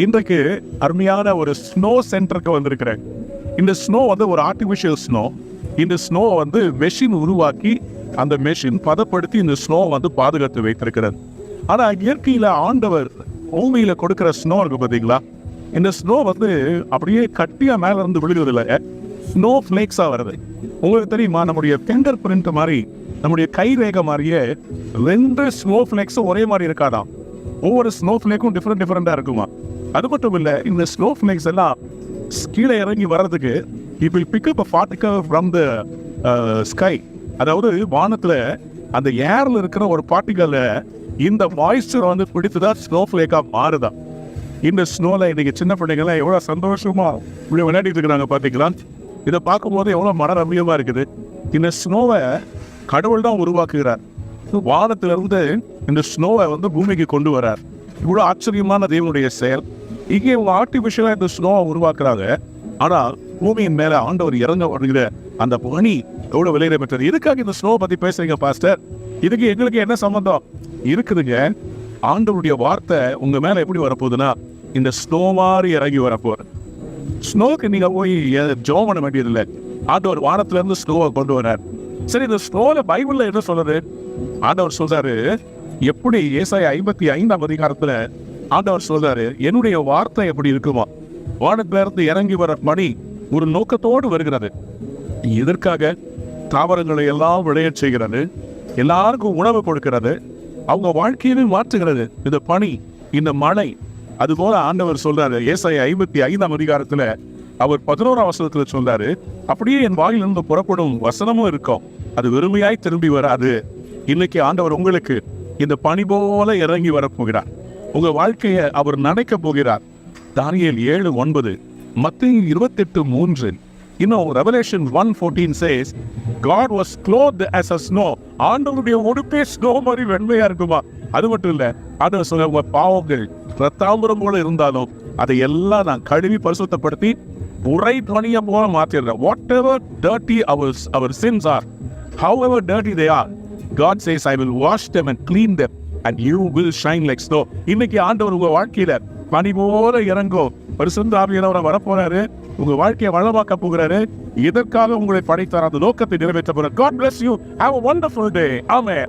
இன்றைக்கு அருமையான ஒரு ஸ்னோ சென்டருக்கு வந்திருக்கிறேன். இந்த ஸ்னோ வந்து ஒரு ஆர்டிபிஷியல் ஸ்னோ. இந்த ஸ்னோ வந்து மெஷின் உருவாக்கி அந்த மெஷின் பதப்படுத்தி இந்த ஸ்னோ வந்து பாதுகாத்து வைத்திருக்கிறது. ஆனா இயற்கையில ஆண்டவர் பூமியில கொடுக்கிற ஸ்னோ இருக்கு பாத்தீங்களா, இந்த ஸ்னோ வந்து அப்படியே கட்டியா மேல இருந்து விழுகிறது இல்லை, ஸ்னோ ஃபிளேக்ஸா வருது. உங்களுக்கு தெரியுமா, நம்முடைய ஃபிங்கர் பிரிண்ட் மாதிரி, நம்முடைய கை ரேகை மாதிரியே 2 ஸ்னோ ஃபிளேக்ஸும் ஒரே மாதிரி இருக்காதான். ஒவ்வொரு ஸ்னோ ஃபிளேக்கும் டிஃப்ரெண்டா இருக்குமா. அது மட்டும் இல்லை, இந்த ஸ்னோ ஃபிளேக்ஸ் எல்லாம் கீழே இறங்கி வர்றதுக்கு it will pick up a particle from the sky. அதாவது வானத்துல அந்த ஏர்ல இருக்கிற ஒரு பார்ட்டிகல் இந்த மாய்ஸ்சர் வந்து பிடித்துதான் ஸ்னோ ஃபிளேக்கா மாறுதான். இந்த ஸ்னோல இன்னைக்கு சின்ன பிள்ளைங்கள்லாம் எவ்வளவு சந்தோஷமா இப்படி விளையாடிட்டு இருக்கிறாங்க பாத்தீங்களா. இதை பார்க்கும்போது எவ்வளவு மன ரம்மியமா இருக்குது. இந்த ஸ்னோவை கடவுள் தான் உருவாக்குகிறார். வானத்திலிருந்து இந்த ஸ்னோவை வந்து பூமிக்கு கொண்டு வரார். இவ்வளவு ஆச்சரியமான தேவனுடைய செயல். இங்கே இவங்க ஆர்டிபிஷியலா இந்த ஸ்னோவை உருவாக்குறாங்க. ஆனா பூமியின் மேல ஆண்டவர் இறங்க வருகிற அந்த பனி எவ்வளவு விலையில பெற்றது. இதுக்காக இந்த ஸ்னோ பத்தி பேசுறீங்க பாஸ்டர், இதுக்கு எங்களுக்கு என்ன சம்பந்தம் இருக்குதுங்க? ஆண்டவருடைய வார்த்தை உங்க மேல எப்படி வரப்போகுதுன்னா, இந்த ஸ்னோ மாதிரி இறங்கி வரப்போகுது. ஸ்னோக்கு நீங்க போய் ஜெபம் பண்ண வேண்டியதில்லை. ஆண்டவர் வானத்துல இருந்து ஸ்னோவை கொண்டு வரார். சரி, இந்த ஸ்னோல பைபிள்ல என்ன சொல்றது? ஆண்டவர் சொல்றாரு, எப்படி ஏசாயா 55ஆம் அதிகாரத்துல ஆண்டவர் சொல்றாரு, என்னுடைய வார்த்தை எப்படி இருக்குமா, வானத்துல இருந்து இறங்கி வர பனி ஒரு நோக்கத்தோடு வருகிறது. எதற்காக? தாவரங்களை எல்லாம் விளையச் செய்கிறது, எல்லாருக்கும் உணவு கொடுக்கிறது, அவங்க வாழ்க்கையிலும் மாற்றுகிறது இந்த பனி, இந்த மழை. அதுபோல ஆண்டவர் சொல்றாரு ஏசாயா 55ஆம் அதிகாரத்துல அவர் 11ஆம் வசனத்துல சொல்றாரு, அப்படியே என் வாயிலிருந்து புறப்படும் வசனமும் இருக்கும், அது வெறுமையாய் திரும்பி வராது. இன்னைக்கு ஆண்டவர் உங்களுக்கு இந்த பனி போல இறங்கி வரப்போகிறார். உங்க வாழ்க்கையை அவர் நனைக்க போகிறார். தானியேல் 7:9, மத்தேயு 28:3, இன்னும் revelation 1:14 says God was clothed as a snow. ஆண்டவருடைய உடுப்பே ஸ்னோ மாதிரி வெண்மையா இருக்குமா. அது மட்டும் இல்ல, ஆண்டவர் சொல்ற உங்க பாவங்கள் ரத்தாம்பரம் போல இருந்தாலும் அதை எல்லாம் நான் கழுவி பரிசுத்தப்படுத்தி உரை பனியம் போல மாத்திடுறேன். Whatever dirty our sins are, however dirty they are, God says I will wash them and clean them and you will shine like snow. இன்னைக்கு ஆண்டவர் உங்க வாழ்க்கையில பனி போல இறங்கும் பரிசுத்த ஆவியானவர் வரப்போறாரு. உங்க வாழ்க்கையை வளமாக்க போகிறாரு. இதற்காக உங்களை படைத்தார், அந்த நோக்கத்தை நிறைவேற்ற போறார். God bless you. Have a wonderful day. Amen.